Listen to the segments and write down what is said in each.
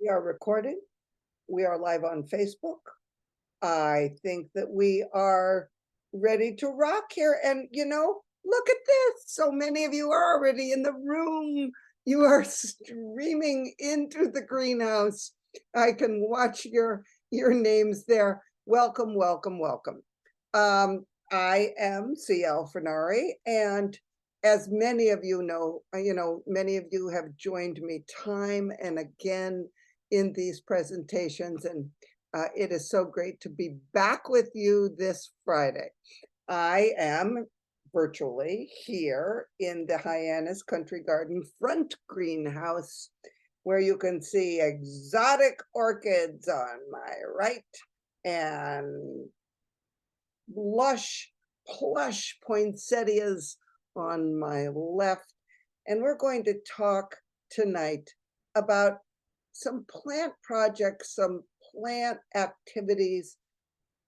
We are recording. We are live on Facebook. I think that we are ready to rock here. And, look at this. So many of you are already in the room. You are streaming into the greenhouse. I can watch your names there. Welcome, welcome, welcome. I am CL Fornari, and as many of you know, many of you have joined me time and again in these presentations, and it is so great to be back with you this Friday. I am virtually here in the Hyannis Country Garden front greenhouse, where you can see exotic orchids on my right and lush, plush poinsettias on my left. And we're going to talk tonight about some plant projects, some plant activities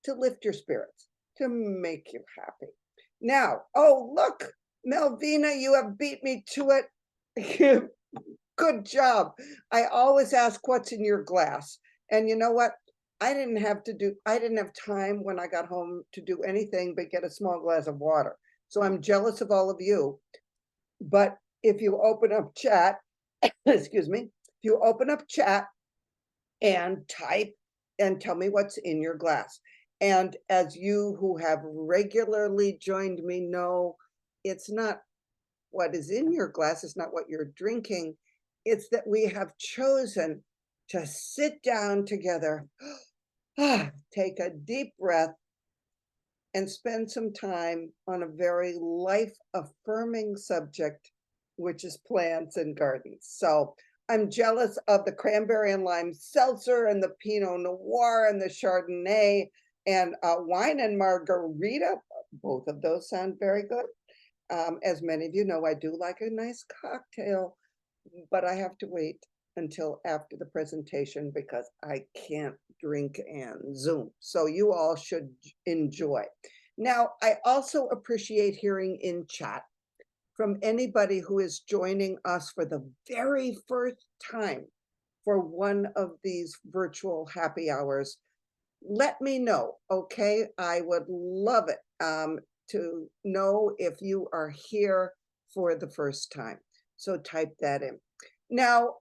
to lift your spirits, to make you happy. Now, oh, look, Melvina, you have beat me to it. Good job. I always ask what's in your glass. And you know what? I didn't have time when I got home to do anything but get a small glass of water. So I'm jealous of all of you. But if you open up chat, excuse me, if you open up chat and type and tell me what's in your glass. And as you who have regularly joined me know, it's not what is in your glass, it's not what you're drinking. It's that we have chosen to sit down together, take a deep breath, and spend some time on a very life-affirming subject, which is plants and gardens. So I'm jealous of the cranberry and lime seltzer and the Pinot Noir and the Chardonnay and wine and margarita. Both of those sound very good. As many of you know, I do like a nice cocktail, but I have to wait until after the presentation because I can't drink and Zoom. So you all should enjoy. Now, I also appreciate hearing in chat from anybody who is joining us for the very first time for one of these virtual happy hours. Let me know, okay? I would love it to know if you are here for the first time. So type that in. Now,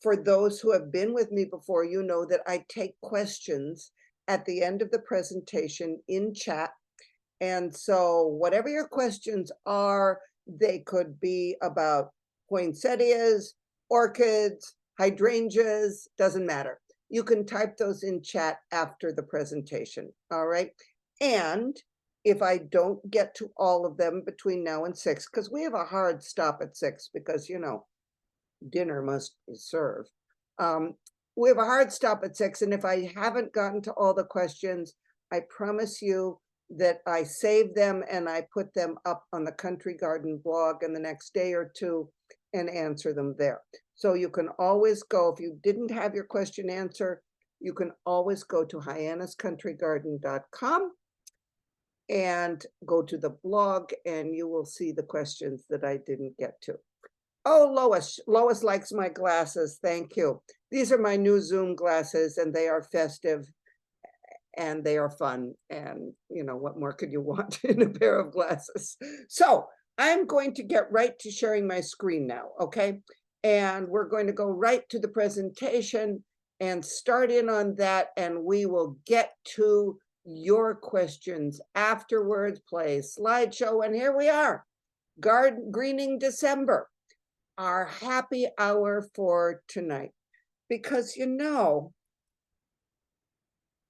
for those who have been with me before, you know that I take questions at the end of the presentation in chat. And so whatever your questions are, they could be about poinsettias, orchids, hydrangeas, doesn't matter. You can type those in chat after the presentation, all right? And if I don't get to all of them between now and 6, because we have a hard stop at 6 because, dinner must be served. We have a hard stop at 6, and if I haven't gotten to all the questions, I promise you that I save them and I put them up on the Country Garden blog in the next day or two and answer them there. So you can always go, if you didn't have your question answered, you can always go to hyanniscountrygarden.com and go to the blog and you will see the questions that I didn't get to. Oh, Lois likes my glasses. Thank you. These are my new Zoom glasses and they are festive and they are fun. And what more could you want in a pair of glasses? So I'm going to get right to sharing my screen now, okay? And we're going to go right to the presentation and start in on that. And we will get to your questions afterwards, play slideshow. And here we are, Greening December, our happy hour for tonight. Because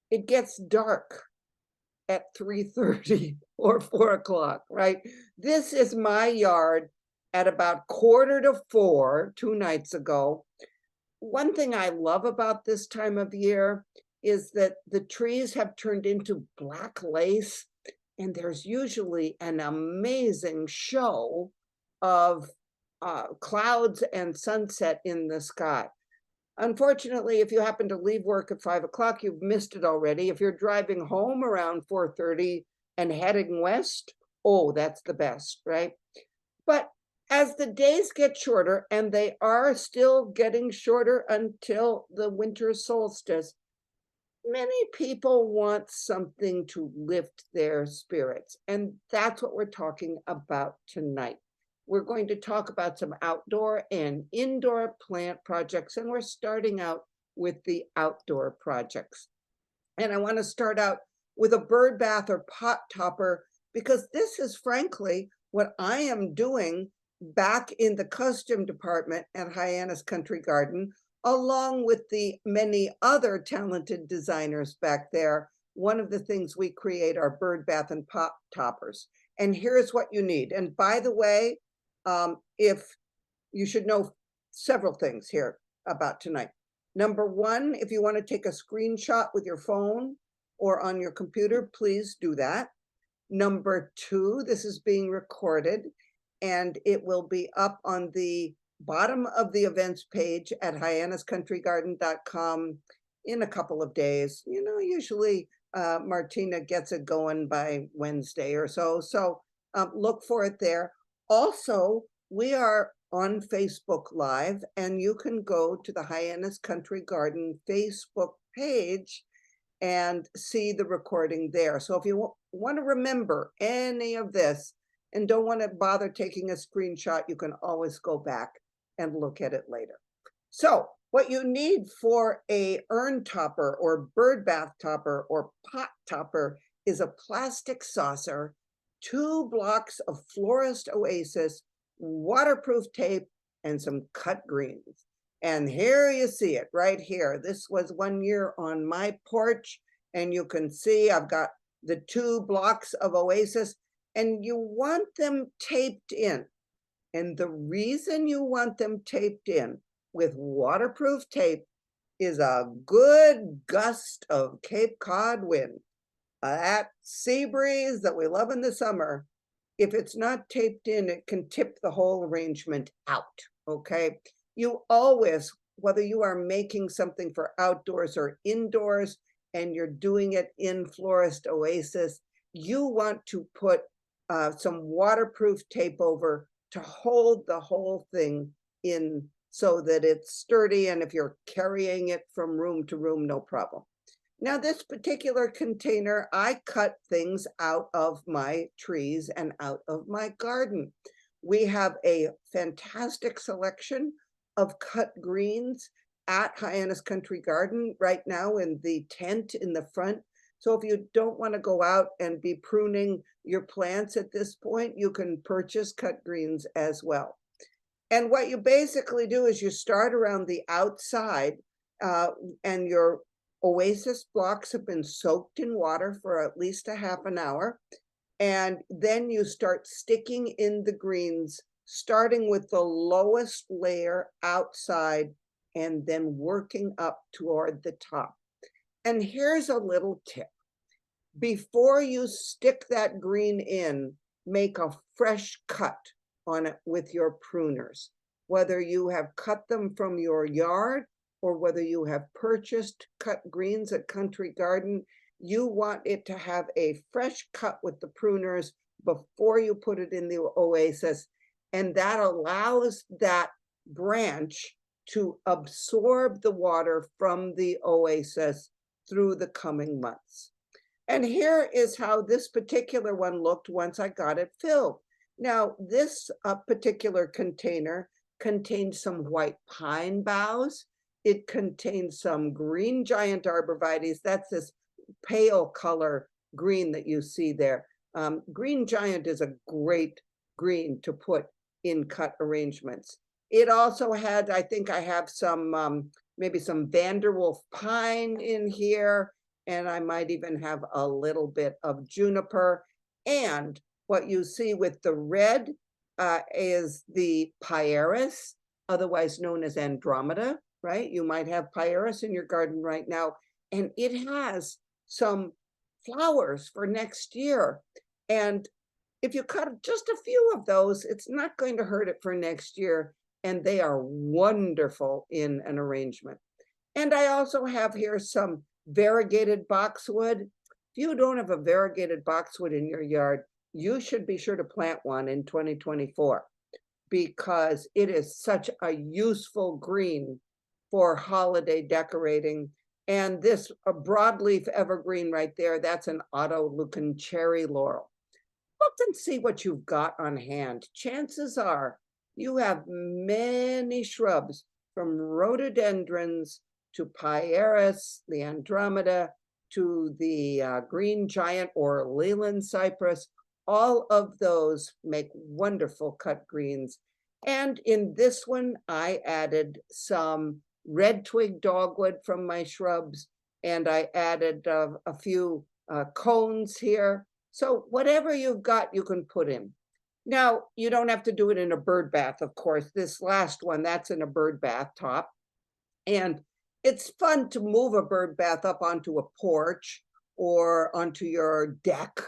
it gets dark at 3:30 or 4 o'clock, right? This is my yard at about 3:45 2 nights ago. One thing I love about this time of year is that the trees have turned into black lace, and there's usually an amazing show of clouds and sunset in the sky. Unfortunately, if you happen to leave work at 5 o'clock, you've missed it already. If you're driving home around 4:30 and heading west, oh, that's the best, right? But as the days get shorter, and they are still getting shorter until the winter solstice, many people want something to lift their spirits, and that's what we're talking about tonight. We're going to talk about some outdoor and indoor plant projects, and we're starting out with the outdoor projects. And I want to start out with a bird bath or pot topper, because this is frankly what I am doing back in the costume department at Hyannis Country Garden, along with the many other talented designers back there. One of the things we create are bird bath and pot toppers. And here's what you need. And by the way, if you should know several things here about tonight. Number one, if you want to take a screenshot with your phone or on your computer, please do that. Number two, this is being recorded and it will be up on the bottom of the events page at hyanniscountrygarden.com in a couple of days. You know, usually Martina gets it going by Wednesday or so. So look for it there. Also, we are on Facebook Live, and you can go to the Hyannis Country Garden Facebook page and see the recording there. So if you want to remember any of this and don't want to bother taking a screenshot, you can always go back and look at it later. So what you need for a urn topper or bird bath topper or pot topper is a plastic saucer, 2 blocks of Florist Oasis, waterproof tape, and some cut greens. And here you see it right here. This was 1 year on my porch, and you can see I've got the 2 blocks of Oasis, and you want them taped in. And the reason you want them taped in with waterproof tape is a good gust of Cape Cod wind. That sea breeze that we love in the summer, if it's not taped in, it can tip the whole arrangement out, okay? You always, whether you are making something for outdoors or indoors, and you're doing it in Florist Oasis, you want to put some waterproof tape over to hold the whole thing in so that it's sturdy, and if you're carrying it from room to room, no problem. Now, this particular container, I cut things out of my trees and out of my garden. We have a fantastic selection of cut greens at Hyannis Country Garden right now in the tent in the front. So if you don't want to go out and be pruning your plants at this point, you can purchase cut greens as well. And what you basically do is you start around the outside and your Oasis blocks have been soaked in water for at least a half an hour. And then you start sticking in the greens, starting with the lowest layer outside and then working up toward the top. And here's a little tip. Before you stick that green in, make a fresh cut on it with your pruners. Whether you have cut them from your yard or whether you have purchased cut greens at Country Garden, you want it to have a fresh cut with the pruners before you put it in the Oasis. And that allows that branch to absorb the water from the Oasis through the coming months. And here is how this particular one looked once I got it filled. Now, this particular container contains some white pine boughs. It contains some green giant arborvitaes. That's this pale color green that you see there. Green giant is a great green to put in cut arrangements. It also had, I think I have some, maybe some Vanderwolf pine in here, and I might even have a little bit of juniper. And what you see with the red is the Pieris, otherwise known as Andromeda, right? You might have Pieris in your garden right now, and it has some flowers for next year. And if you cut just a few of those, it's not going to hurt it for next year, and they are wonderful in an arrangement. And I also have here some variegated boxwood. If you don't have a variegated boxwood in your yard, you should be sure to plant one in 2024. because it is such a useful green for holiday decorating. And this a broadleaf evergreen right there, that's an auto-looking cherry laurel. Look and see what you've got on hand. Chances are you have many shrubs from rhododendrons to pieris, the andromeda, to the green giant or Leyland cypress. All of those make wonderful cut greens. And in this one, I added some red twig dogwood from my shrubs, and I added a few cones here. So whatever you've got, you can put in. Now, you don't have to do it in a bird bath, of course. This last one, that's in a bird bath top. And it's fun to move a bird bath up onto a porch or onto your deck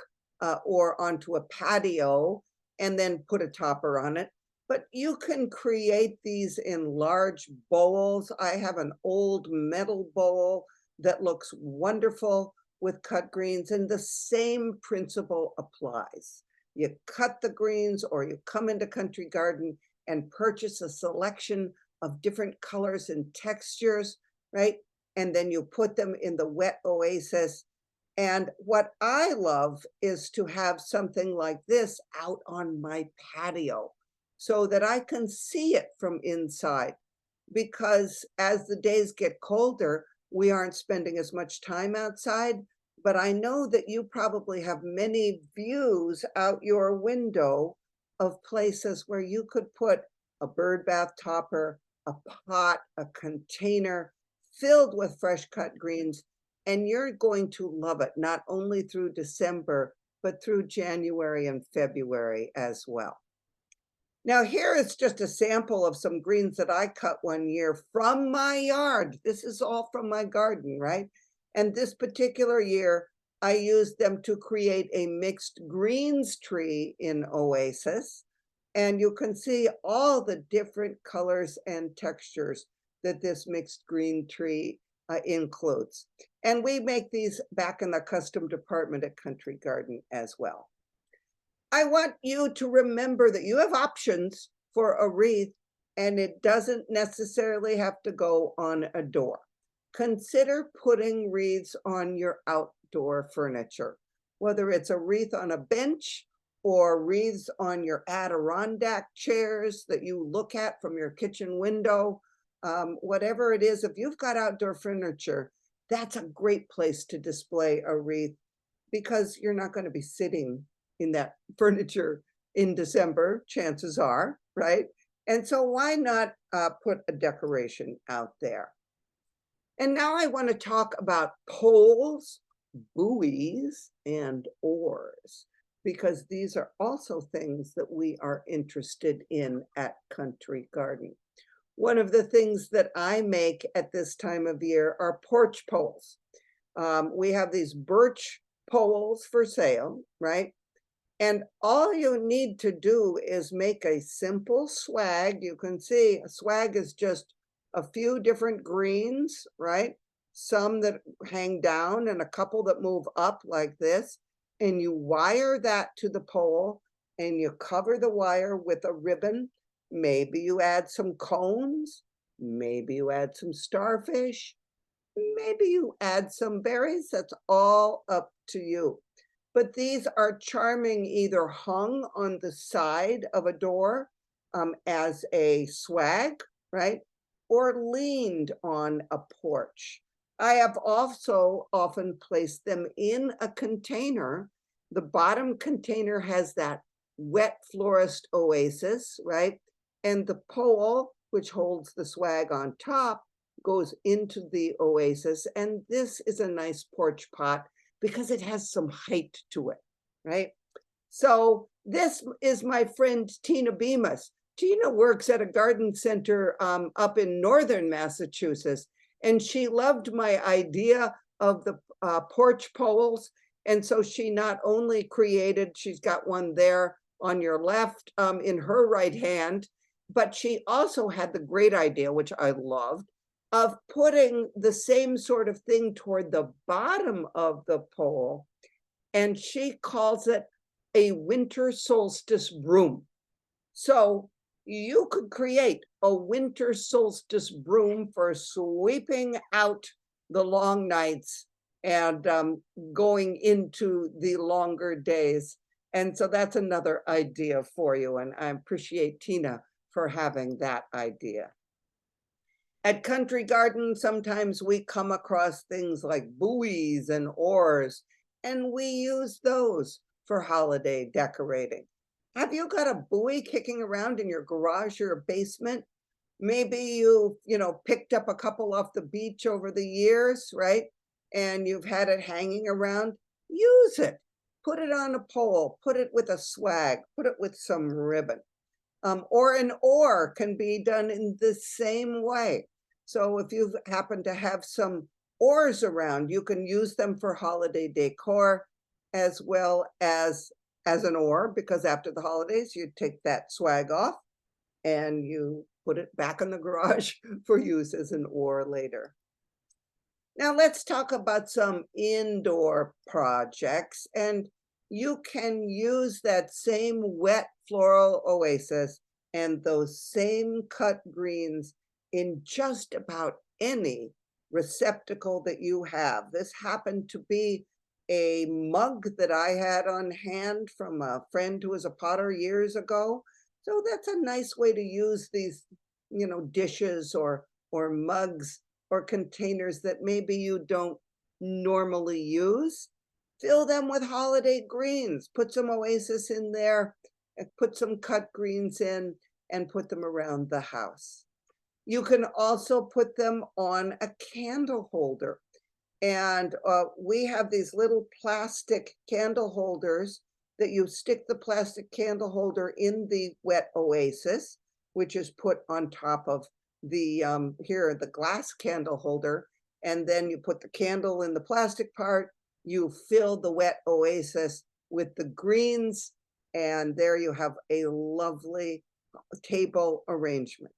or onto a patio and then put a topper on it. But you can create these in large bowls. I have an old metal bowl that looks wonderful with cut greens, and the same principle applies. You cut the greens, or you come into Country Garden and purchase a selection of different colors and textures, right? And then you put them in the wet oasis. And what I love is to have something like this out on my patio so that I can see it from inside. Because as the days get colder, we aren't spending as much time outside, but I know that you probably have many views out your window of places where you could put a bird bath topper, a pot, a container filled with fresh cut greens, and you're going to love it, not only through December, but through January and February as well. Now, here is just a sample of some greens that I cut one year from my yard. This is all from my garden, right? And this particular year, I used them to create a mixed greens tree in Oasis. And you can see all the different colors and textures that this mixed green tree includes. And we make these back in the custom department at Country Garden as well. I want you to remember that you have options for a wreath, and it doesn't necessarily have to go on a door. Consider putting wreaths on your outdoor furniture, whether it's a wreath on a bench or wreaths on your Adirondack chairs that you look at from your kitchen window. Whatever it is, if you've got outdoor furniture, that's a great place to display a wreath because you're not going to be sitting in that furniture in December, chances are, right? And so why not put a decoration out there? And now I want to talk about poles, buoys, and oars, because these are also things that we are interested in at Country Garden. One of the things that I make at this time of year are porch poles. We have these birch poles for sale, right? And all you need to do is make a simple swag. You can see a swag is just a few different greens, right? Some that hang down and a couple that move up like this. And you wire that to the pole and you cover the wire with a ribbon. Maybe you add some cones. Maybe you add some starfish. Maybe you add some berries. That's all up to you. But these are charming, either hung on the side of a door as a swag, right? Or leaned on a porch. I have also often placed them in a container. The bottom container has that wet florist oasis, right? And the pole, which holds the swag on top, goes into the oasis. And this is a nice porch pot because it has some height to it, right? So this is my friend Tina Bemis. Tina works at a garden center up in northern Massachusetts, and she loved my idea of the porch poles. And so she not only created, she's got one there on your left in her right hand, but she also had the great idea, which I loved, of putting the same sort of thing toward the bottom of the pole, and she calls it a winter solstice broom. So You could create a winter solstice broom for sweeping out the long nights and going into the longer days. And so that's another idea for you. And I appreciate Tina for having that idea. At Country Garden, sometimes we come across things like buoys and oars, and we use those for holiday decorating. Have you got a buoy kicking around in your garage or basement? Maybe you picked up a couple off the beach over the years, right? And you've had it hanging around. Use it. Put it on a pole, put it with a swag, put it with some ribbon. Or an oar can be done in the same way. So if you happen to have some oars around, you can use them for holiday decor as well as an oar, because after the holidays, you take that swag off and you put it back in the garage for use as an oar later. Now let's talk about some indoor projects, and you can use that same wet floral oasis and those same cut greens in just about any receptacle that you have. This happened to be a mug that I had on hand from a friend who was a potter years ago. So that's a nice way to use these, dishes or mugs or containers that maybe you don't normally use. Fill them with holiday greens, put some oasis in there, and put some cut greens in, and put them around the house. You can also put them on a candle holder. And we have these little plastic candle holders that you stick the plastic candle holder in the wet oasis, which is put on top of the glass candle holder. And then you put the candle in the plastic part, you fill the wet oasis with the greens, and there you have a lovely table arrangement.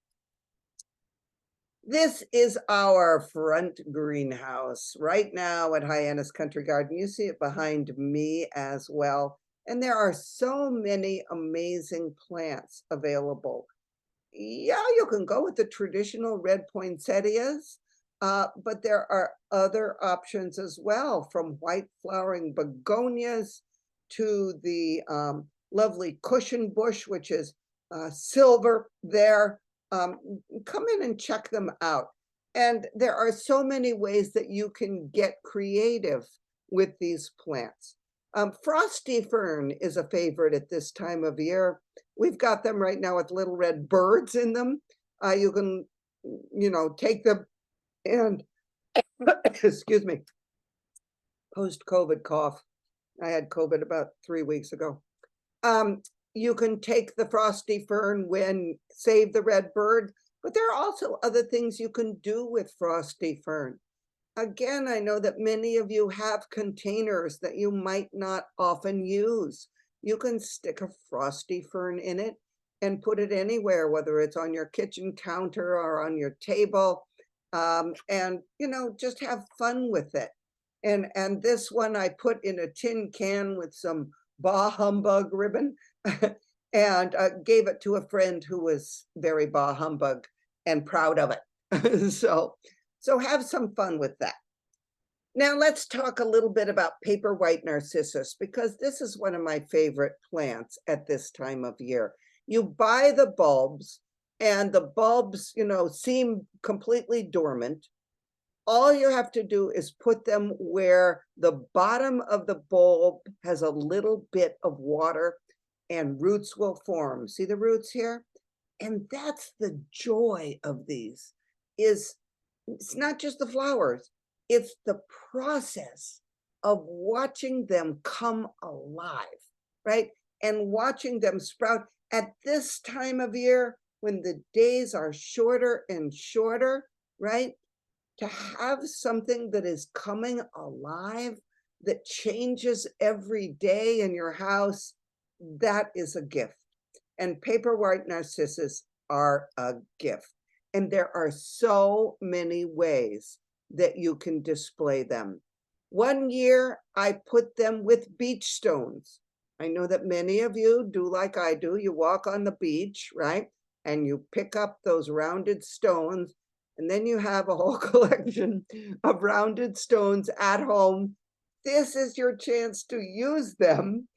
This is our front greenhouse right now at Hyannis Country Garden. You see it behind me as well. And there are so many amazing plants available. Yeah, you can go with the traditional red poinsettias, but there are other options as well, from white flowering begonias to the lovely cushion bush, which is silver there. Come in and check them out. And there are so many ways that you can get creative with these plants. Frosty fern is a favorite at this time of year. We've got them right now with little red birds in them. You can, take them and, excuse me, post-COVID cough. I had COVID about 3 weeks ago. You can take the frosty fern when save the red bird, but there are also other things you can do with frosty fern. Again, I know that many of you have containers that you might not often use. You can stick a frosty fern in it and put it anywhere, whether it's on your kitchen counter or on your table, and just have fun with it. And this one I put in a tin can with some bah humbug ribbon and gave it to a friend who was very bah humbug and proud of it. So have some fun with that. Now let's talk a little bit about paper white narcissus, because this is one of my favorite plants at this time of year. You buy the bulbs and the bulbs, seem completely dormant. All you have to do is put them where the bottom of the bulb has a little bit of water and roots will form. See the roots here? And that's the joy of these, is it's not just the flowers, it's the process of watching them come alive, right? And watching them sprout at this time of year when the days are shorter and shorter, right? To have something that is coming alive, that changes every day in your house, that is a gift. And paper white narcissus are a gift. And there are so many ways that you can display them. One year, I put them with beach stones. I know that many of you do like I do. You walk on the beach, right? and you pick up those rounded stones, and then you have a whole collection of rounded stones at home. This is your chance to use them.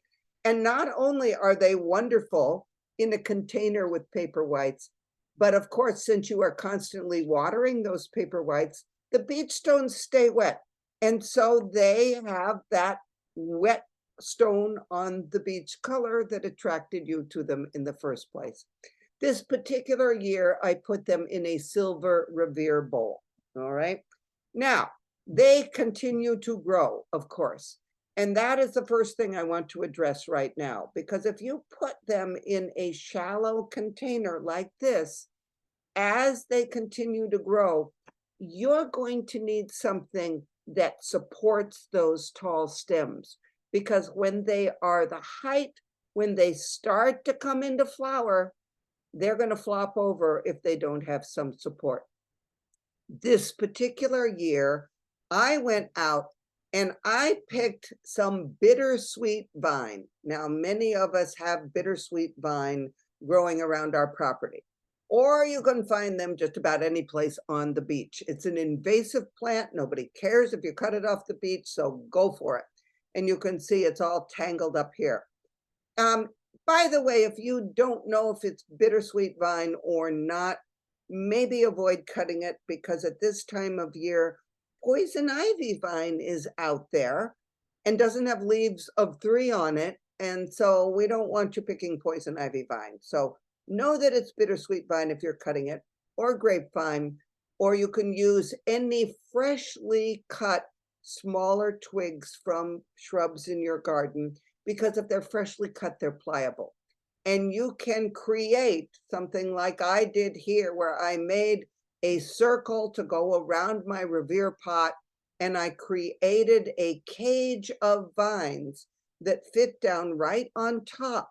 And not only are they wonderful in a container with paper whites, but of course, since you are constantly watering those paper whites, the beach stones stay wet. And so they have that wet stone on the beach color that attracted you to them in the first place. This particular year, I put them in a silver Revere bowl. All right. Now, they continue to grow, of course. And that is the first thing I want to address right now, because if you put them in a shallow container like this, as they continue to grow, you're going to need something that supports those tall stems. Because when they are the height, when they start to come into flower, they're going to flop over if they don't have some support. This particular year, I went out and I picked some bittersweet vine. Now, many of us have bittersweet vine growing around our property, or you can find them just about any place on the beach. It's an invasive plant. Nobody cares if you cut it off the beach, so go for it. And you can see it's all tangled up here. By the way, if you don't know if it's bittersweet vine or not, maybe avoid cutting it, because at this time of year, poison ivy vine is out there and doesn't have leaves of 3 on it. And so we don't want you picking poison ivy vine. So know that it's bittersweet vine if you're cutting it, or grapevine, or you can use any freshly cut smaller twigs from shrubs in your garden, because if they're freshly cut, they're pliable. And you can create something like I did here, where I made a circle to go around my Revere pot, and I created a cage of vines that fit down right on top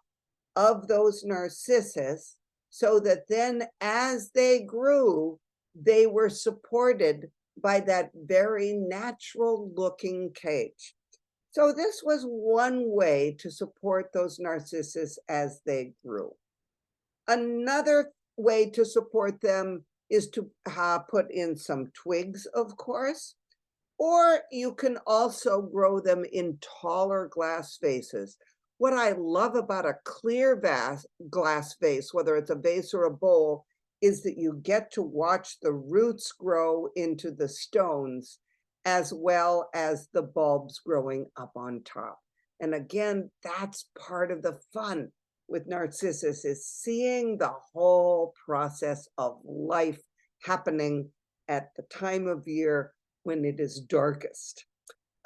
of those narcissus, so that then as they grew, they were supported by that very natural looking cage. So this was one way to support those narcissus as they grew. Another way to support them is to put in some twigs, of course, or you can also grow them in taller glass vases. What I love about a clear glass vase, whether it's a vase or a bowl, is that you get to watch the roots grow into the stones, as well as the bulbs growing up on top. And again, that's part of the fun with narcissus, is seeing the whole process of life happening at the time of year when it is darkest.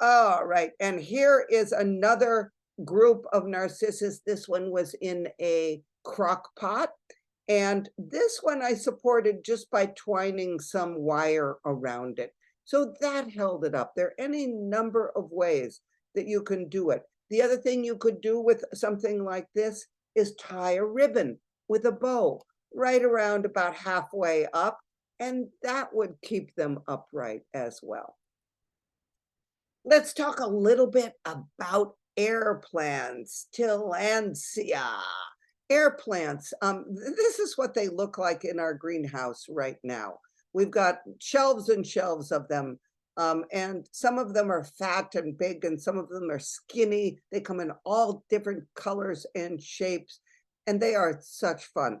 All right, and here is another group of narcissus. This one was in a crock pot, and this one I supported just by twining some wire around it. So that held it up. There are any number of ways that you can do it. The other thing you could do with something like this is tie a ribbon with a bow right around about halfway up, and that would keep them upright as well. Let's talk a little bit about air plants, tillandsia. Air plants, this is what they look like in our greenhouse right now. We've got shelves and shelves of them, and some of them are fat and big, and some of them are skinny. They come in all different colors and shapes, and they are such fun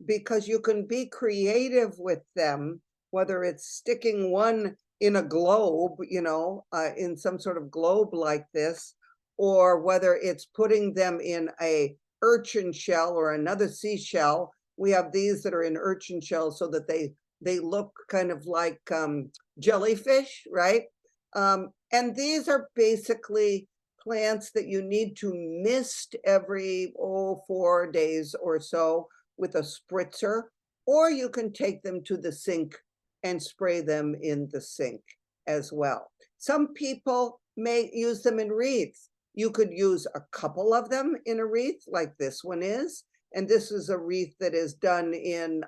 because you can be creative with them, whether it's sticking one in a globe, in some sort of globe like this, or whether it's putting them in a urchin shell or another seashell. We have these that are in urchin shells so that they look kind of like jellyfish, right? And these are basically plants that you need to mist every 4 days or so with a spritzer, or you can take them to the sink and spray them in the sink as well. Some people may use them in wreaths. You could use a couple of them in a wreath like this one is. And this is a wreath that is done in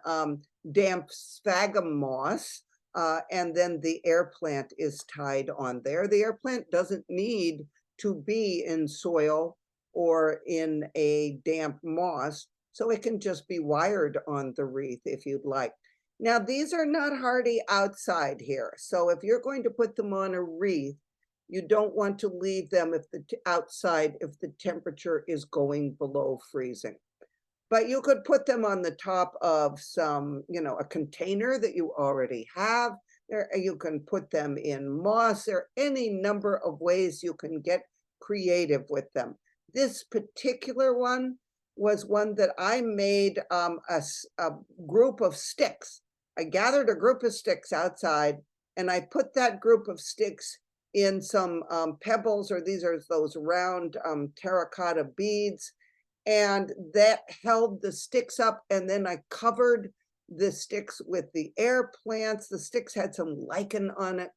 damp sphagnum moss. And then the air plant is tied on there. The air plant doesn't need to be in soil or in a damp moss. so it can just be wired on the wreath if you'd like. Now, these are not hardy outside here. So if you're going to put them on a wreath, you don't want to leave them if outside if the temperature is going below freezing. But you could put them on the top of some, a container that you already have. You can put them in moss. There are any number of ways you can get creative with them. This particular one was one that I made a group of sticks. I gathered a group of sticks outside, and I put that group of sticks in some pebbles, or these are those round terracotta beads, and that held the sticks up. And then I covered the sticks with the air plants. The sticks had some lichen on it.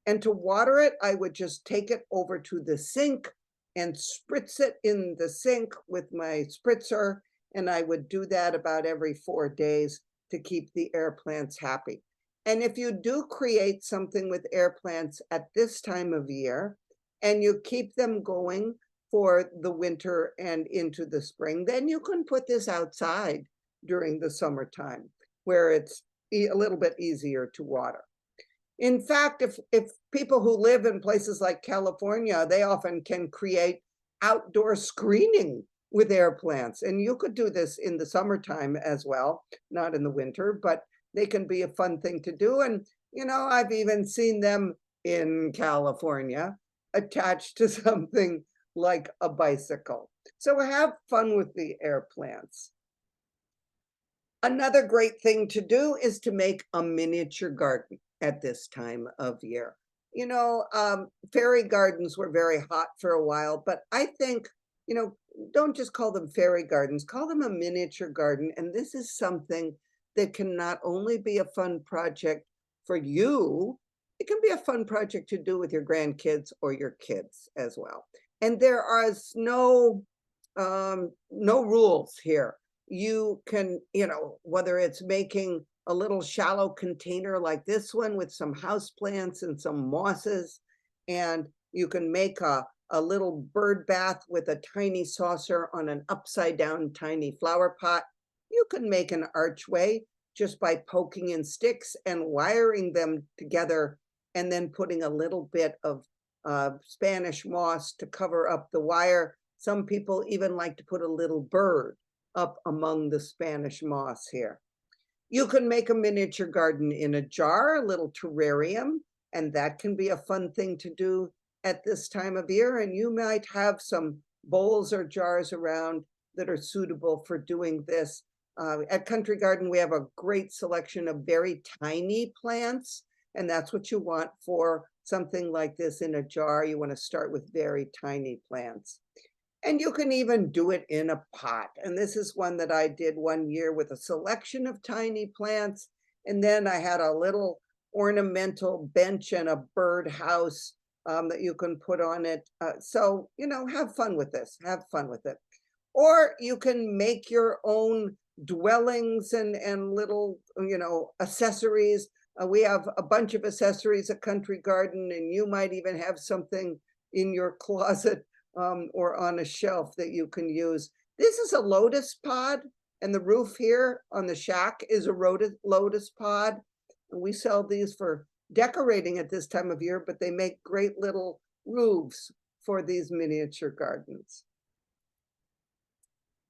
And to water it, I would just take it over to the sink and spritz it in the sink with my spritzer. And I would do that about every 4 days to keep the air plants happy. And if you do create something with air plants at this time of year, and you keep them going for the winter and into the spring, then you can put this outside during the summertime where it's a little bit easier to water. In fact, if people who live in places like California, they often can create outdoor screening with air plants. And you could do this in the summertime as well, not in the winter, but they can be a fun thing to do. And, I've even seen them in California attached to something like a bicycle. So have fun with the air plants. Another great thing to do is to make a miniature garden at this time of year. Fairy gardens were very hot for a while, but I think, don't just call them fairy gardens, call them a miniature garden. And this is something that can not only be a fun project for you, it can be a fun project to do with your grandkids or your kids as well. And there are no rules here. You can, whether it's making a little shallow container like this one with some houseplants and some mosses, and you can make a little bird bath with a tiny saucer on an upside down tiny flower pot. You can make an archway just by poking in sticks and wiring them together, and then putting a little bit of Spanish moss to cover up the wire. Some people even like to put a little bird up among the Spanish moss here. You can make a miniature garden in a jar, a little terrarium, and that can be a fun thing to do at this time of year. And you might have some bowls or jars around that are suitable for doing this. At Country Garden, we have a great selection of very tiny plants, and that's what you want for something like this in a jar. You want to start with very tiny plants. And you can even do it in a pot. And this is one that I did one year with a selection of tiny plants. And then I had a little ornamental bench and a bird house that you can put on it. So, have fun with this, have fun with it. Or you can make your own dwellings and little, accessories. We have a bunch of accessories at Country Garden, and you might even have something in your closet or on a shelf that you can use. This is a lotus pod, and the roof here on the shack is a lotus pod. And we sell these for decorating at this time of year, but they make great little roofs for these miniature gardens.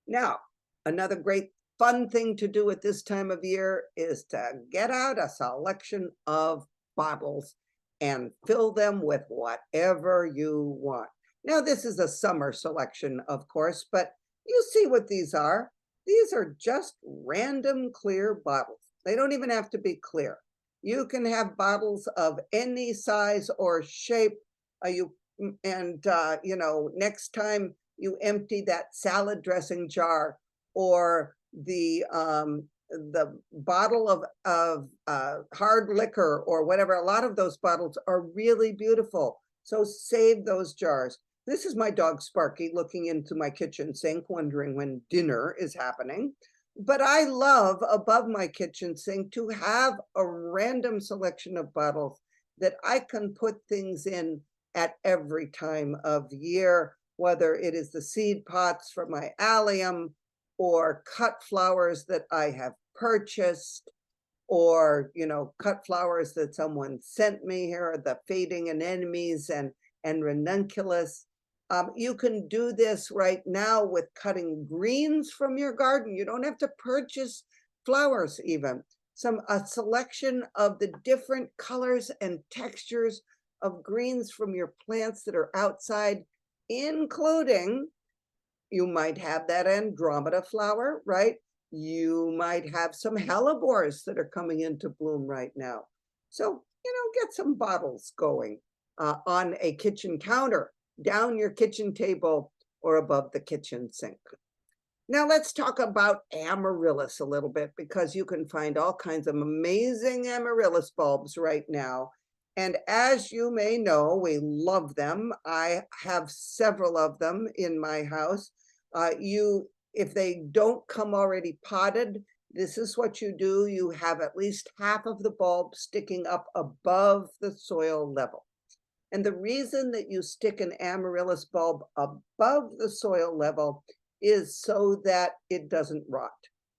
Now, another great fun thing to do at this time of year is to get out a selection of bottles and fill them with whatever you want. Now, this is a summer selection, of course, but you see what these are. These are just random clear bottles. They don't even have to be clear. You can have bottles of any size or shape. Next time you empty that salad dressing jar or the bottle of hard liquor or whatever, a lot of those bottles are really beautiful. So save those jars. This is my dog Sparky looking into my kitchen sink, wondering when dinner is happening. But I love above my kitchen sink to have a random selection of bottles that I can put things in at every time of year, whether it is the seed pots for my allium, or cut flowers that I have purchased, or, cut flowers that someone sent me. Here are the fading anemones and ranunculus. You can do this right now with cutting greens from your garden. You don't have to purchase flowers even. A selection of the different colors and textures of greens from your plants that are outside, including, you might have that Andromeda flower, right? You might have some hellebores that are coming into bloom right now. So, get some bottles going on a kitchen counter, down your kitchen table, or above the kitchen sink. Now let's talk about amaryllis a little bit, because you can find all kinds of amazing amaryllis bulbs right now. And as you may know, we love them. I have several of them in my house. If they don't come already potted, this is what you do. You have at least half of the bulb sticking up above the soil level. And the reason that you stick an amaryllis bulb above the soil level is so that it doesn't rot.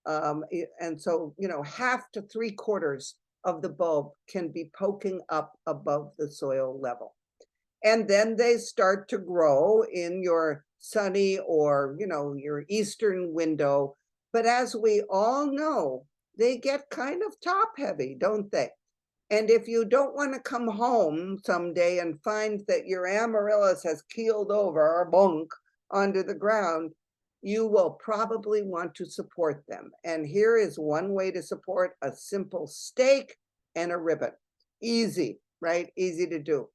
And so, half to 3/4 of the bulb can be poking up above the soil level. And then they start to grow in your sunny or, your eastern window. But as we all know, they get kind of top heavy, don't they? And if you don't want to come home someday and find that your amaryllis has keeled over or bunk onto the ground, you will probably want to support them. And here is one way to support: a simple stake and a ribbon. Easy, right? Easy to do.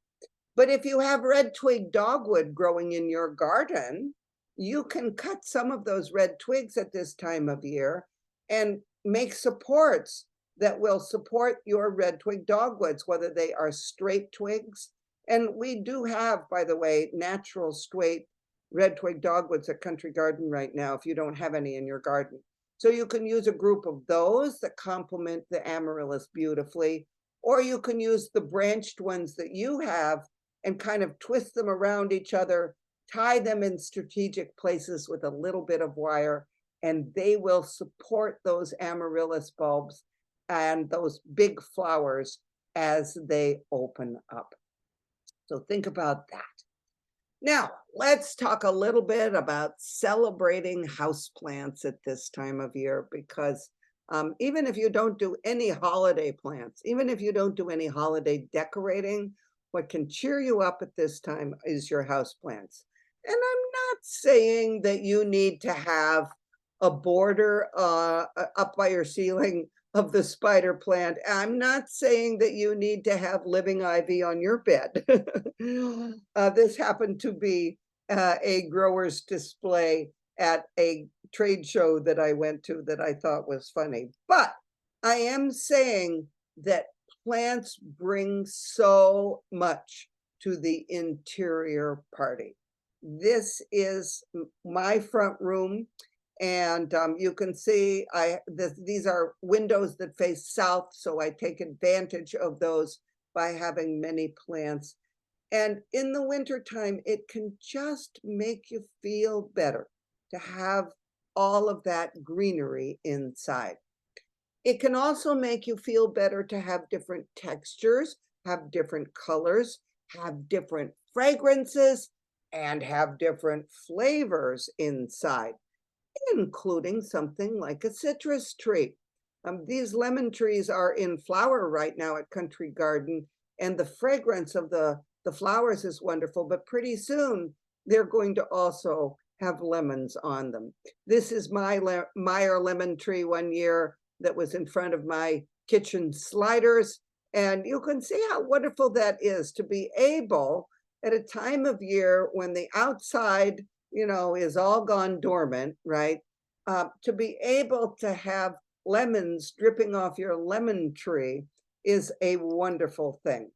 But if you have red twig dogwood growing in your garden, you can cut some of those red twigs at this time of year and make supports that will support your red twig dogwoods, whether they are straight twigs. And we do have, by the way, natural straight red twig dogwoods at Country Garden right now, if you don't have any in your garden. So you can use a group of those that complement the amaryllis beautifully, or you can use the branched ones that you have and kind of twist them around each other, tie them in strategic places with a little bit of wire, and they will support those amaryllis bulbs and those big flowers as they open up. So think about that. Now, let's talk a little bit about celebrating houseplants at this time of year, because even if you don't do any holiday plants, even if you don't do any holiday decorating, what can cheer you up at this time is your houseplants. And I'm not saying that you need to have a border up by your ceiling of the spider plant. I'm not saying that you need to have living ivy on your bed. This happened to be a grower's display at a trade show that I went to that I thought was funny. But I am saying that plants bring so much to the interior party. This is my front room. And you can see these are windows that face south, so I take advantage of those by having many plants. And in the wintertime, it can just make you feel better to have all of that greenery inside. It can also make you feel better to have different textures, have different colors, have different fragrances, and have different flavors inside, including something like a citrus tree. These lemon trees are in flower right now at Country Garden, and the fragrance of the flowers is wonderful, but pretty soon they're going to also have lemons on them. This is my Meyer lemon tree one year that was in front of my kitchen sliders, and you can see how wonderful that is to be able, at a time of year when the outside is all gone dormant, right? To be able to have lemons dripping off your lemon tree is a wonderful thing.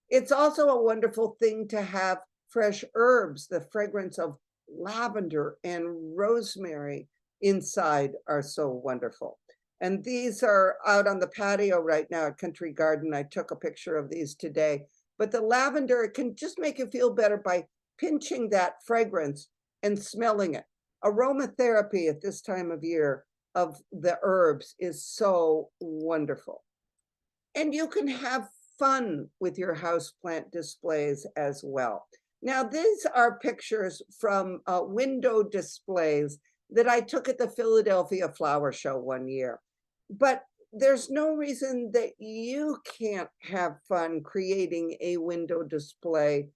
It's also a wonderful thing to have fresh herbs. The fragrance of lavender and rosemary inside are so wonderful. And these are out on the patio right now at Country Garden. I took a picture of these today. But the lavender, it can just make you feel better by pinching that fragrance and smelling it Aromatherapy at this time of year of the herbs is so wonderful. And you can have fun with your houseplant displays as well. Now, these are pictures from window displays that I took at the Philadelphia Flower Show one year. But there's no reason that you can't have fun creating a window display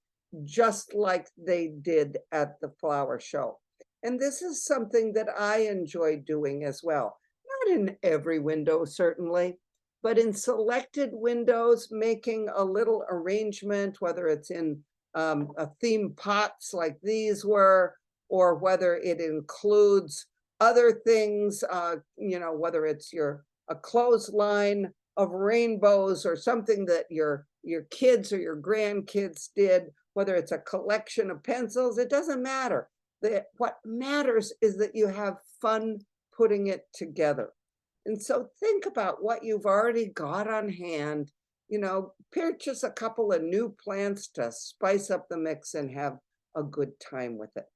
just like they did at the flower show. And this is something that I enjoy doing as well. Not in every window, certainly, but in selected windows, making a little arrangement, whether it's in a theme pots like these were, or whether it includes other things, whether it's a clothesline of rainbows or something that your kids or your grandkids did, whether it's a collection of pencils, it doesn't matter. What matters is that you have fun putting it together. And so think about what you've already got on hand, purchase a couple of new plants to spice up the mix and have a good time with it.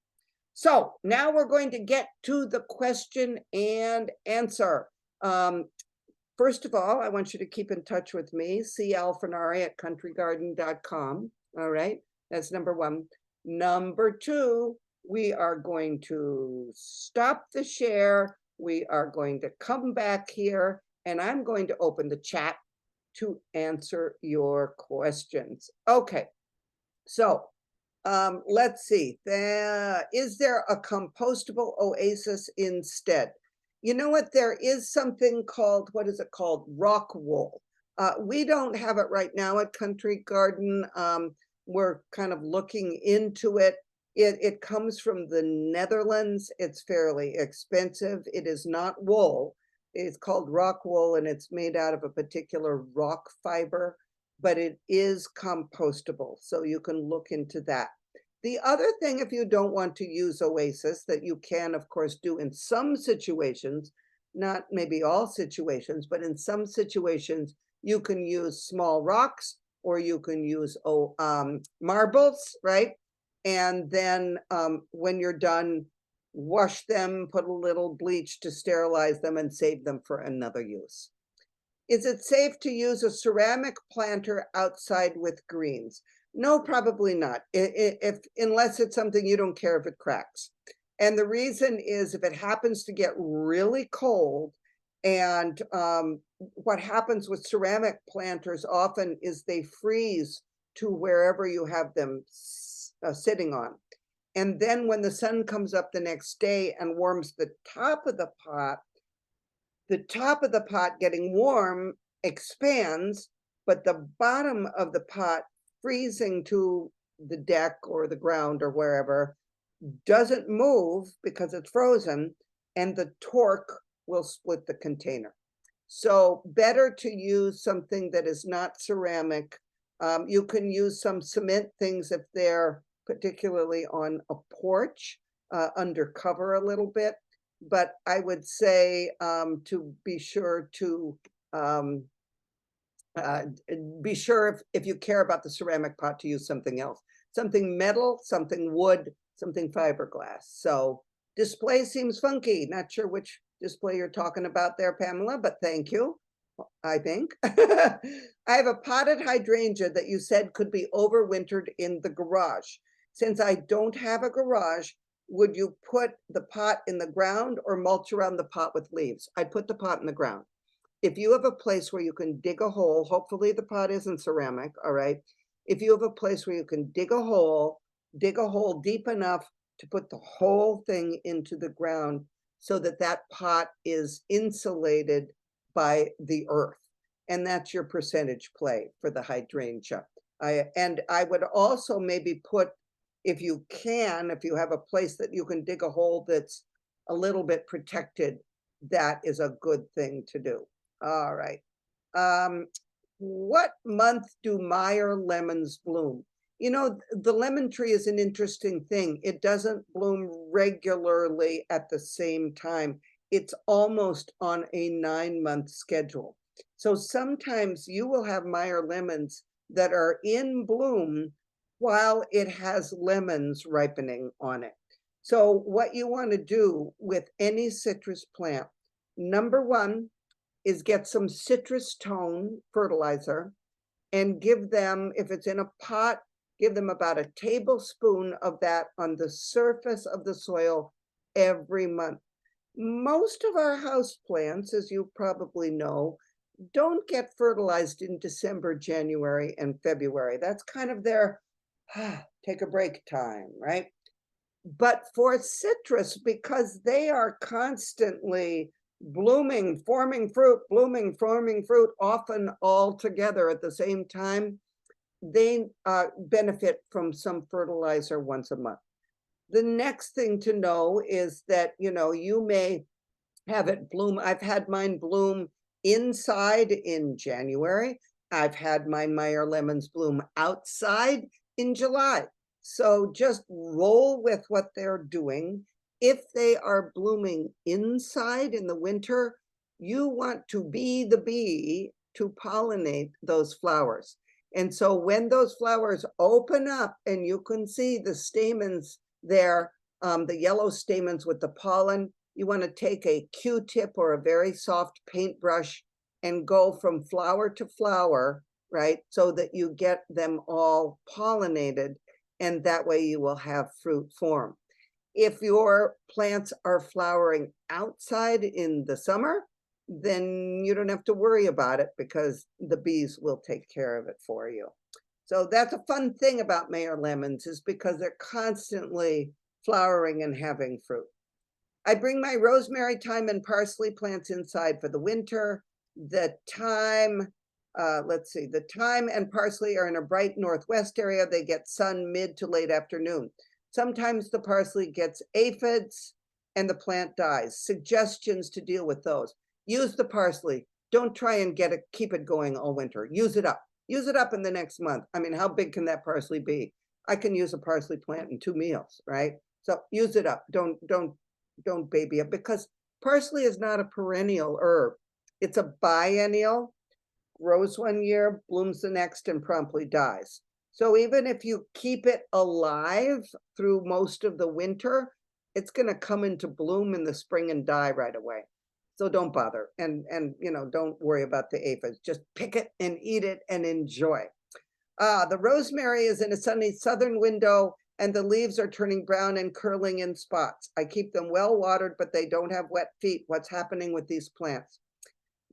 So now we're going to get to the question and answer. First of all, I want you to keep in touch with me, clfornari@countrygarden.com. All right, that's number one. Number two, we are going to stop the share. We are going to come back here, and I'm going to open the chat to answer your questions. Okay, so let's see. Is there a compostable oasis instead? You know what? There is something called, what is it called? Rock wool. We don't have it right now at Country Garden. We're kind of looking into it. It comes from the Netherlands. It's fairly expensive. It is not wool. It's called rock wool, and it's made out of a particular rock fiber, but it is compostable. So you can look into that. The other thing, if you don't want to use Oasis, that you can, of course, do in some situations, not maybe all situations, but in some situations, you can use small rocks or you can use marbles, right? And then when you're done, wash them, put a little bleach to sterilize them and save them for another use. Is it safe to use a ceramic planter outside with greens? No, probably not, unless it's something you don't care if it cracks. And the reason is if it happens to get really cold, and what happens with ceramic planters often is they freeze to wherever you have them sitting on. And then when the sun comes up the next day and warms the top of the pot getting warm expands, but the bottom of the pot freezing to the deck or the ground or wherever doesn't move because it's frozen, and the torque will split the container. So better to use something that is not ceramic. You can use some cement things if they're particularly on a porch, under cover a little bit. But I would say to be sure to be sure if you care about the ceramic pot to use something else, something metal, something wood, something fiberglass. So display seems funky. Not sure which display you're talking about there, Pamela, but thank you. I think I have a potted hydrangea that you said could be overwintered in the garage. Since I don't have a garage, would you put the pot in the ground or mulch around the pot with leaves? I'd put the pot in the ground. If you have a place where you can dig a hole, hopefully the pot isn't ceramic, all right? If you have a place where you can dig a hole deep enough to put the whole thing into the ground so that that pot is insulated by the earth. And that's your percentage play for the hydrangea. And I would also maybe put, if you have a place that you can dig a hole that's a little bit protected, that is a good thing to do. All right. What month do Meyer lemons bloom? The lemon tree is an interesting thing. It doesn't bloom regularly at the same time. It's almost on a 9-month schedule. So sometimes you will have Meyer lemons that are in bloom while it has lemons ripening on it. So what you want to do with any citrus plant, number one is get some citrus tone fertilizer and give them, if it's in a pot, give them about a tablespoon of that on the surface of the soil every month. Most of our house plants, as you probably know, don't get fertilized in December, January, and February. That's kind of their take a break time, right? But for citrus, because they are constantly blooming, forming fruit, blooming, forming fruit, often all together at the same time, they benefit from some fertilizer once a month. The next thing to know is that, you may have it bloom. I've had mine bloom inside in January. I've had my Meyer lemons bloom outside in July. So just roll with what they're doing. If they are blooming inside in the winter, you want to be the bee to pollinate those flowers. And so when those flowers open up and you can see the stamens there, the yellow stamens with the pollen, you want to take a Q-tip or a very soft paintbrush and go from flower to flower, right? So that you get them all pollinated, and that way you will have fruit form. If your plants are flowering outside in the summer, then you don't have to worry about it because the bees will take care of it for you. So that's a fun thing about Meyer lemons, is because they're constantly flowering and having fruit. I bring my rosemary, thyme, and parsley plants inside for the winter. The thyme, the thyme and parsley are in a bright northwest area. They get sun mid to late afternoon. Sometimes the parsley gets aphids and the plant dies. Suggestions to deal with those. Use the parsley. Don't try and keep it going all winter. Use it up. Use it up in the next month. I mean, how big can that parsley be? I can use a parsley plant in 2 meals, right? So use it up. Don't baby it, because parsley is not a perennial herb. It's a biennial, grows one year, blooms the next, and promptly dies. So even if you keep it alive through most of the winter, it's going to come into bloom in the spring and die right away. So don't bother, and don't worry about the aphids. Just pick it and eat it and enjoy. The rosemary is in a sunny southern window, and the leaves are turning brown and curling in spots. I keep them well watered, but they don't have wet feet. What's happening with these plants?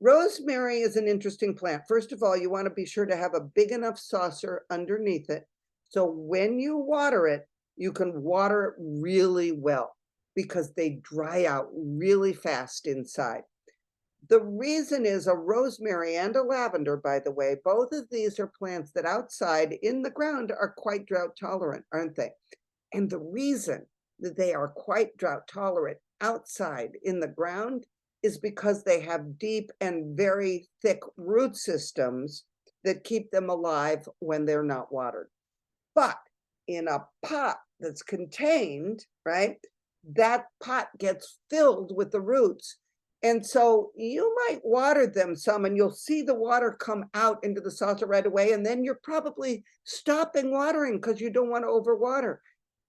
Rosemary is an interesting plant. First of all, you want to be sure to have a big enough saucer underneath it, so when you water it, you can water it really well, because they dry out really fast inside. The reason is a rosemary and a lavender, by the way, both of these are plants that outside in the ground are quite drought tolerant, aren't they? And the reason that they are quite drought tolerant outside in the ground is because they have deep and very thick root systems that keep them alive when they're not watered. But in a pot that's contained, right, that pot gets filled with the roots. And so you might water them some, and you'll see the water come out into the saucer right away. And then you're probably stopping watering because you don't want to overwater.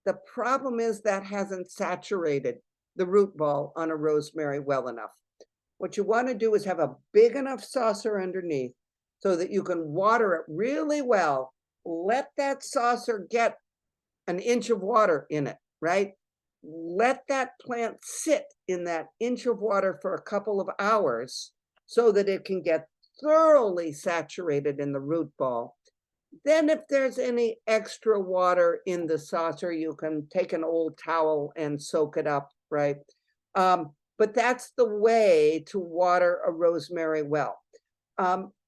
The problem is that hasn't saturated the root ball on a rosemary well enough. What you want to do is have a big enough saucer underneath so that you can water it really well. Let that saucer get an inch of water in it, right? Let that plant sit in that inch of water for a couple of hours so that it can get thoroughly saturated in the root ball. Then if there's any extra water in the saucer, you can take an old towel and soak it up, right? But that's the way to water a rosemary well.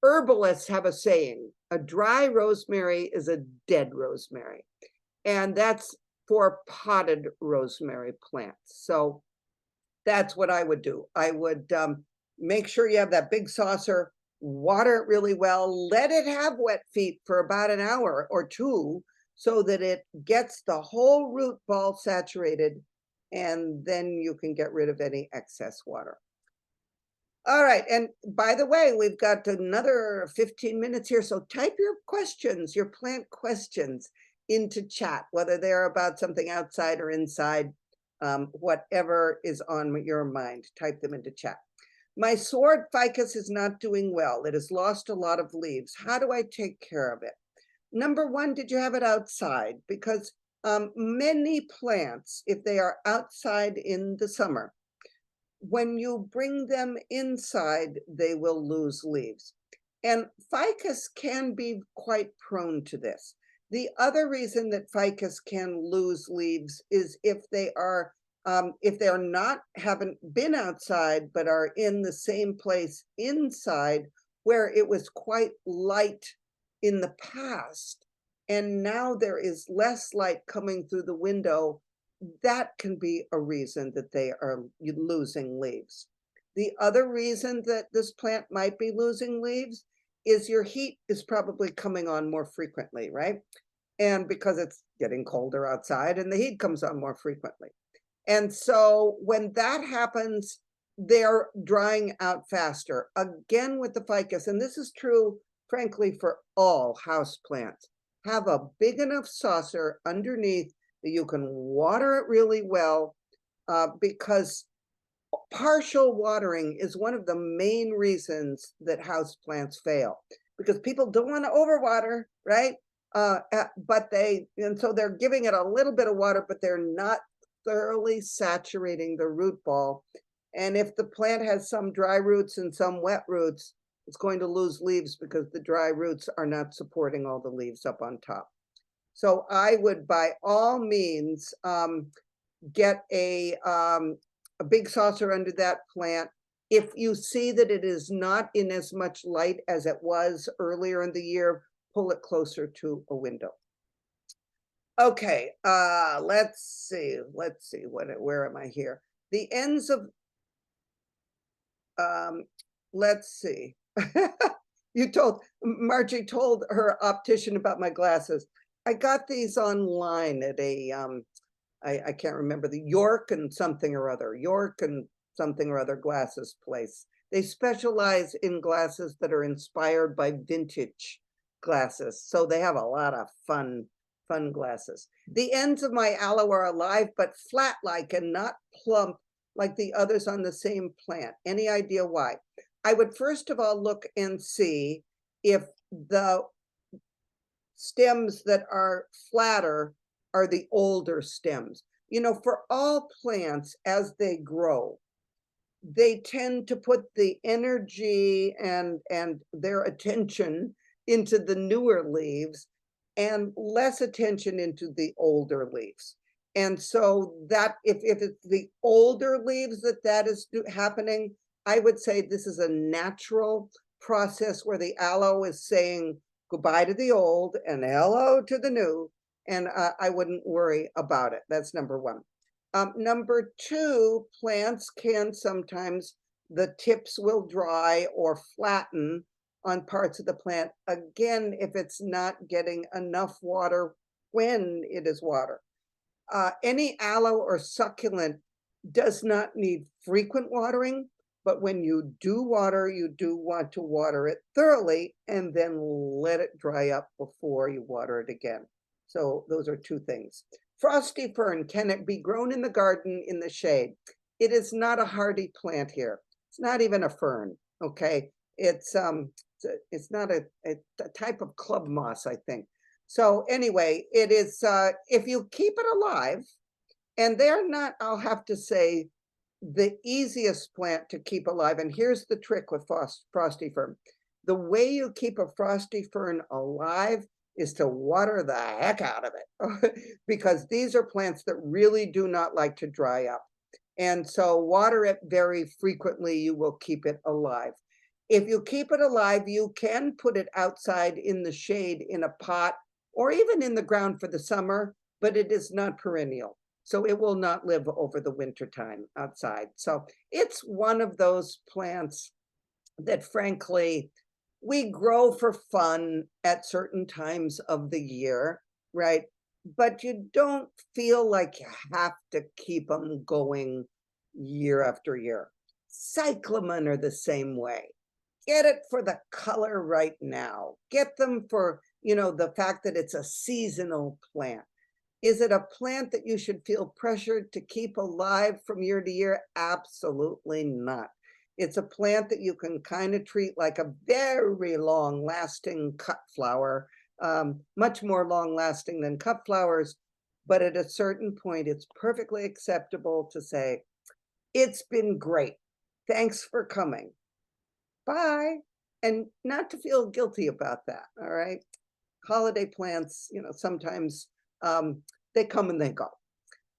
Herbalists have a saying, a dry rosemary is a dead rosemary. And that's for potted rosemary plants. So that's what I would do. I would make sure you have that big saucer, water it really well, let it have wet feet for about an hour or two so that it gets the whole root ball saturated, and then you can get rid of any excess water. All right, and by the way, we've got another 15 minutes here, so type your questions, your plant questions into chat, whether they're about something outside or inside. Whatever is on your mind, type them into chat. My sword ficus is not doing well. It has lost a lot of leaves. How do I take care of it? Number one, did you have it outside? Because many plants, if they are outside in the summer, when you bring them inside, they will lose leaves. And ficus can be quite prone to this. The other reason that ficus can lose leaves is if they're not, haven't been outside, but are in the same place inside where it was quite light in the past, and now there is less light coming through the window, that can be a reason that they are losing leaves. The other reason that this plant might be losing leaves is your heat is probably coming on more frequently, right? And because it's getting colder outside and the heat comes on more frequently. And so when that happens, they're drying out faster. Again, with the ficus, and this is true, frankly, for all house plants, have a big enough saucer underneath that you can water it really well, because partial watering is one of the main reasons that house plants fail, because people don't want to overwater, right? And so they're giving it a little bit of water, but they're not thoroughly saturating the root ball. And if the plant has some dry roots and some wet roots, it's going to lose leaves because the dry roots are not supporting all the leaves up on top. So I would, by all means, get a big saucer under that plant. If you see that it is not in as much light as it was earlier in the year, pull it closer to a window. Okay, let's see, where am I here? The ends of, let's see. Margie told her optician about my glasses. I got these online at a, I can't remember, the York and something or other glasses place. They specialize in glasses that are inspired by vintage glasses. So they have a lot of fun glasses. The ends of my aloe are alive, but flat-like and not plump like the others on the same plant. Any idea why? I would first of all look and see if the stems that are flatter are the older stems. You know, for all plants, as they grow, they tend to put the energy and their attention into the newer leaves and less attention into the older leaves. And so that if it's the older leaves that is happening, I would say this is a natural process where the aloe is saying goodbye to the old and hello to the new. And I wouldn't worry about it. That's number one. Number two, plants can sometimes, the tips will dry or flatten on parts of the plant. Again, if it's not getting enough water when it is water. Any aloe or succulent does not need frequent watering, but when you do water, you do want to water it thoroughly and then let it dry up before you water it again. So those are two things. Frosty fern, can it be grown in the garden in the shade? It is not a hardy plant here. It's not even a fern, okay? It's not a type of club moss, I think. So anyway, it is, if you keep it alive, and they're not, I'll have to say, the easiest plant to keep alive. And here's the trick with frosty fern. The way you keep a frosty fern alive is to water the heck out of it because these are plants that really do not like to dry up. And so water it very frequently, you will keep it alive. If you keep it alive, you can put it outside in the shade in a pot or even in the ground for the summer, but it is not perennial. So it will not live over the winter time outside. So it's one of those plants that frankly, we grow for fun at certain times of the year, right? But you don't feel like you have to keep them going year after year. Cyclamen are the same way. Get it for the color right now. Get them for, you know, the fact that it's a seasonal plant. Is it a plant that you should feel pressured to keep alive from year to year? Absolutely not. It's a plant that you can kind of treat like a very long lasting cut flower, much more long lasting than cut flowers. But at a certain point, it's perfectly acceptable to say, it's been great. Thanks for coming. Bye. And not to feel guilty about that. All right. Holiday plants, sometimes they come and they go.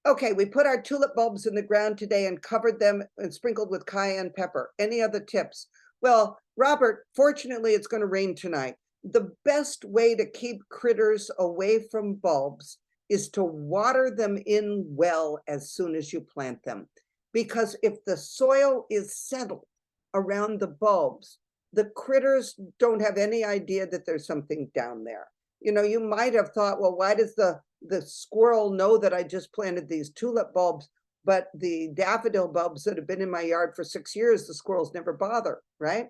Okay, we put our tulip bulbs in the ground today and covered them and sprinkled with cayenne pepper. Any other tips? Well, Robert, fortunately, it's going to rain tonight. The best way to keep critters away from bulbs is to water them in well as soon as you plant them. Because if the soil is settled around the bulbs, the critters don't have any idea that there's something down there. You might have thought, well, why does the squirrel know that I just planted these tulip bulbs, but the daffodil bulbs that have been in my yard for 6 years, the squirrels never bother, right?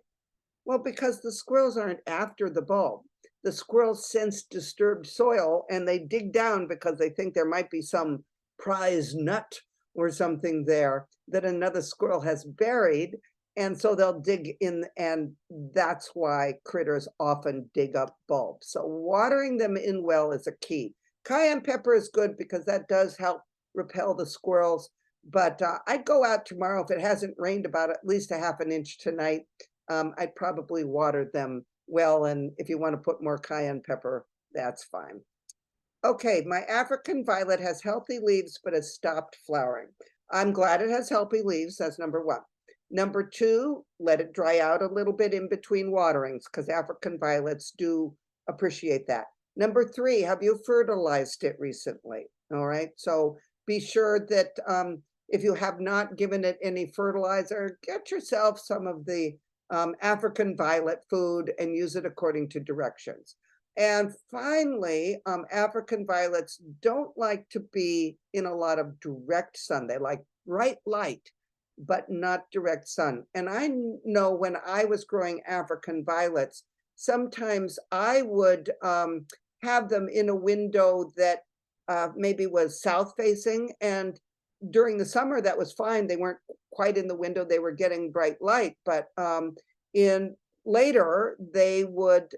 Well, because the squirrels aren't after the bulb. The squirrels sense disturbed soil and they dig down because they think there might be some prize nut or something there that another squirrel has buried. And so they'll dig in, and that's why critters often dig up bulbs. So watering them in well is a key. Cayenne pepper is good because that does help repel the squirrels. But I'd go out tomorrow if it hasn't rained about at least a half an inch tonight. I'd probably water them well. And if you want to put more cayenne pepper, that's fine. Okay, my African violet has healthy leaves, but has stopped flowering. I'm glad it has healthy leaves. That's number one. Number two, let it dry out a little bit in between waterings because African violets do appreciate that. Number three, have you fertilized it recently? All right, so be sure that if you have not given it any fertilizer, get yourself some of the African violet food and use it according to directions. And finally, African violets don't like to be in a lot of direct sun. They like bright light, but not direct sun. And I know when I was growing African violets, sometimes I would have them in a window that maybe was south facing. And during the summer, that was fine. They weren't quite in the window. They were getting bright light. But in later, they would,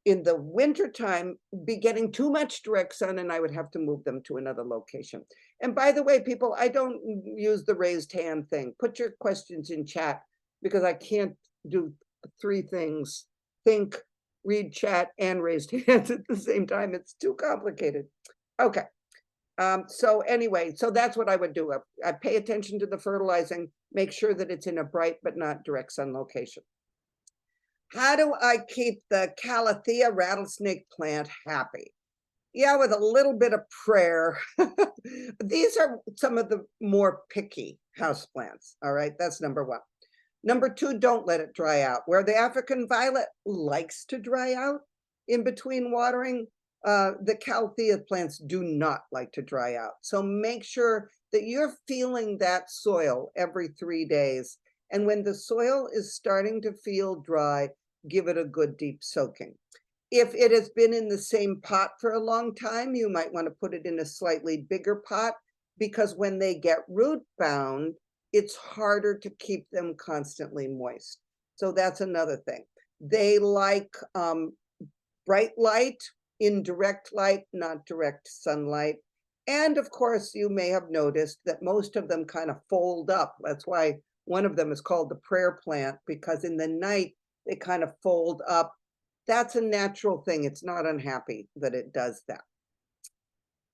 in the wintertime, be getting too much direct sun, and I would have to move them to another location. And by the way, people, I don't use the raised hand thing. Put your questions in chat because I can't do three things: think, read chat, and raised hands at the same time. It's too complicated. Okay. So anyway, so that's what I would do. I pay attention to the fertilizing, make sure that it's in a bright but not direct sun location. How do I keep the Calathea rattlesnake plant happy? Yeah, with a little bit of prayer. These are some of the more picky houseplants. All right, that's number one. Number two, don't let it dry out. Where the African violet likes to dry out in between watering, the Calathea plants do not like to dry out. So make sure that you're feeling that soil every 3 days. And when the soil is starting to feel dry, give it a good deep soaking. If it has been in the same pot for a long time, you might want to put it in a slightly bigger pot because when they get root bound, it's harder to keep them constantly moist. So that's another thing. They like bright light, indirect light, not direct sunlight. And of course, you may have noticed that most of them kind of fold up. That's why one of them is called the prayer plant, because in the night, they kind of fold up. That's a natural thing. It's not unhappy that it does that.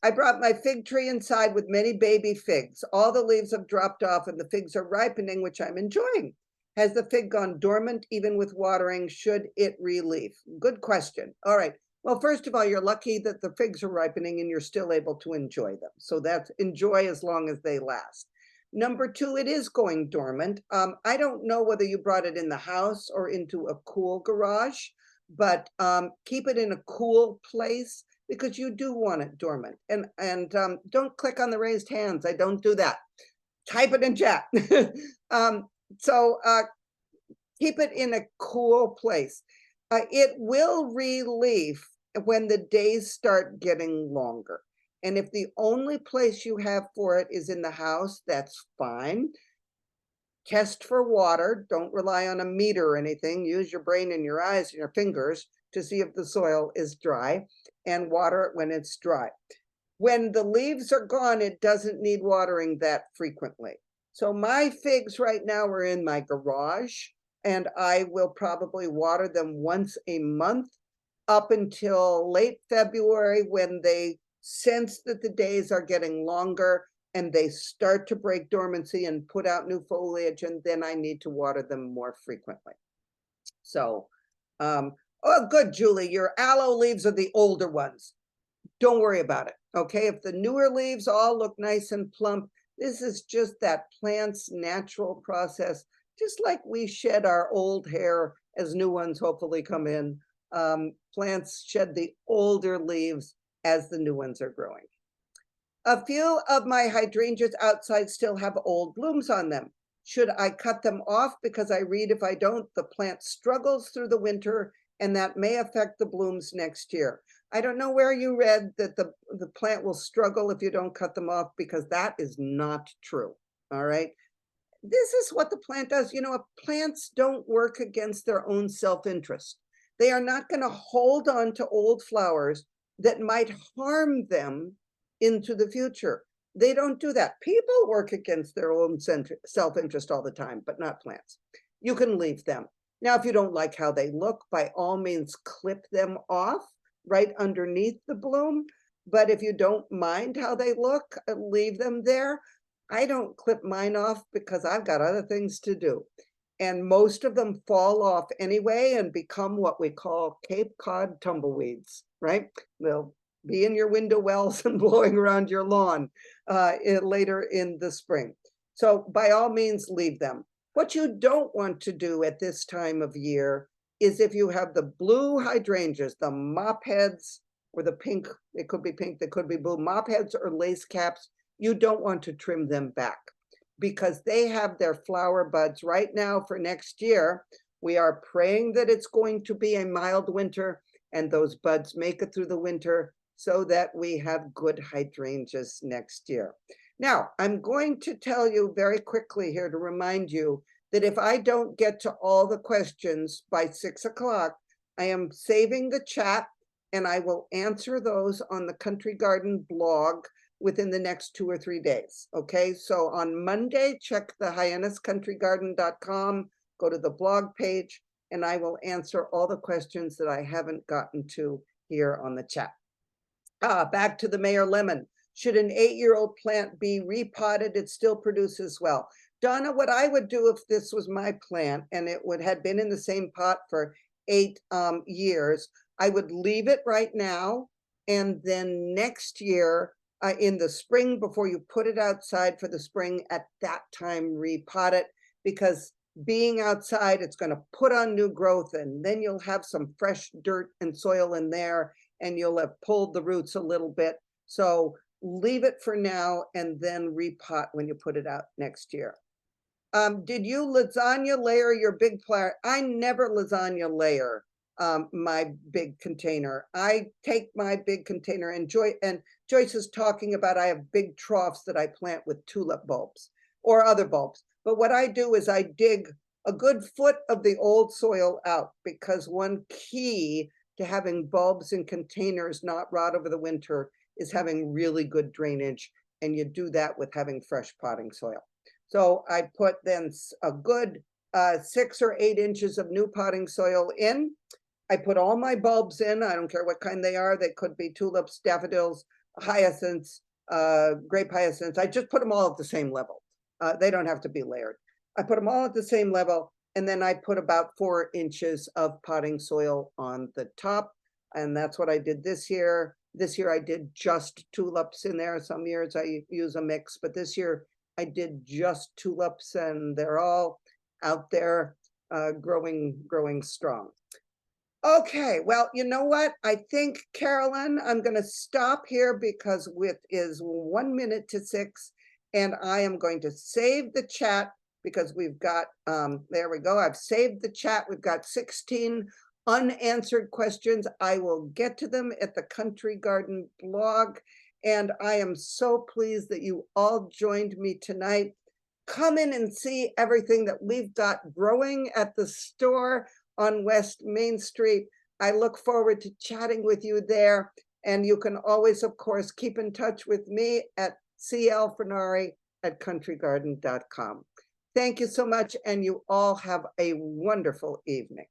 I brought my fig tree inside with many baby figs. All the leaves have dropped off and the figs are ripening, which I'm enjoying. Has the fig gone dormant even with watering? Should it re-leaf? Good question. All right. Well, first of all, you're lucky that the figs are ripening and you're still able to enjoy them. So that's enjoy as long as they last. Number two, it is going dormant. I don't know whether you brought it in the house or into a cool garage, but keep it in a cool place because you do want it dormant. And don't click on the raised hands. I don't do that. Type it in chat. So keep it in a cool place. It will re-leaf when the days start getting longer. And if the only place you have for it is in the house, that's fine. Test for water. Don't rely on a meter or anything. Use your brain and your eyes and your fingers to see if the soil is dry, and water it when it's dry. When the leaves are gone, it doesn't need watering that frequently. So my figs right now are in my garage, and I will probably water them once a month up until late February, when they sense that the days are getting longer and they start to break dormancy and put out new foliage, and then I need to water them more frequently. So, oh, good, Julie, your aloe leaves are the older ones. Don't worry about it, okay? If the newer leaves all look nice and plump, this is just that plant's natural process, just like we shed our old hair as new ones hopefully come in. Plants shed the older leaves as the new ones are growing. A few of my hydrangeas outside still have old blooms on them. Should I cut them off? Because I read if I don't, the plant struggles through the winter, and that may affect the blooms next year. I don't know where you read that the plant will struggle if you don't cut them off, because that is not true. All right. This is what the plant does. You know, plants don't work against their own self-interest. They are not going to hold on to old flowers that might harm them into the future. They don't do that. People work against their own self-interest all the time, but not plants. You can leave them. Now, if you don't like how they look, by all means, clip them off right underneath the bloom. But if you don't mind how they look, leave them there. I don't clip mine off because I've got other things to do. And most of them fall off anyway and become what we call Cape Cod tumbleweeds, right? They'll be in your window wells and blowing around your lawn later in the spring. So by all means, leave them. What you don't want to do at this time of year is if you have the blue hydrangeas, the mop heads, or the pink, it could be pink, they could be blue, mop heads or lace caps, you don't want to trim them back because they have their flower buds right now for next year. We are praying that it's going to be a mild winter and those buds make it through the winter so that we have good hydrangeas next year. Now, I'm going to tell you very quickly here to remind you that if I don't get to all the questions by 6 o'clock, I am saving the chat and I will answer those on the Country Garden blog within the next 2 or 3 days. Okay, so on Monday, check the hyanniscountrygarden.com, go to the blog page, and I will answer all the questions that I haven't gotten to here on the chat. Back to the Mayor Lemon. Should an 8-year-old plant be repotted? It still produces well. Donna, what I would do if this was my plant and it had been in the same pot for 8 years, I would leave it right now, and then next year, in the spring, before you put it outside for the spring, at that time repot it, because being outside, it's going to put on new growth, and then you'll have some fresh dirt and soil in there, and you'll have pulled the roots a little bit. So leave it for now and then repot when you put it out next year. Did you lasagna layer your big plant? I never lasagna layer my big container. I take my big container, and Joyce is talking about, I have big troughs that I plant with tulip bulbs or other bulbs. But what I do is I dig a good foot of the old soil out, because one key to having bulbs in containers not rot over the winter is having really good drainage. And you do that with having fresh potting soil. So I put then a good 6 or 8 inches of new potting soil in. I put all my bulbs in. I don't care what kind they are. They could be tulips, daffodils, hyacinths, grape hyacinths. I just put them all at the same level. They don't have to be layered. I put them all at the same level, and then I put about 4 inches of potting soil on the top. And that's what I did this year. This year I did just tulips in there. Some years I use a mix, but this year I did just tulips, and they're all out there growing strong. Okay, well, you know what? I think, Carolyn, I'm going to stop here because it is 1 minute to 6, and I am going to save the chat because we've got, there we go. I've saved the chat. We've got 16 unanswered questions. I will get to them at the Country Garden blog, And I am so pleased that you all joined me tonight. Come in and see everything that we've got growing at the store on West Main Street. I look forward to chatting with you there. And you can always, of course, keep in touch with me at clfornari@countrygarden.com. Thank you so much, and you all have a wonderful evening.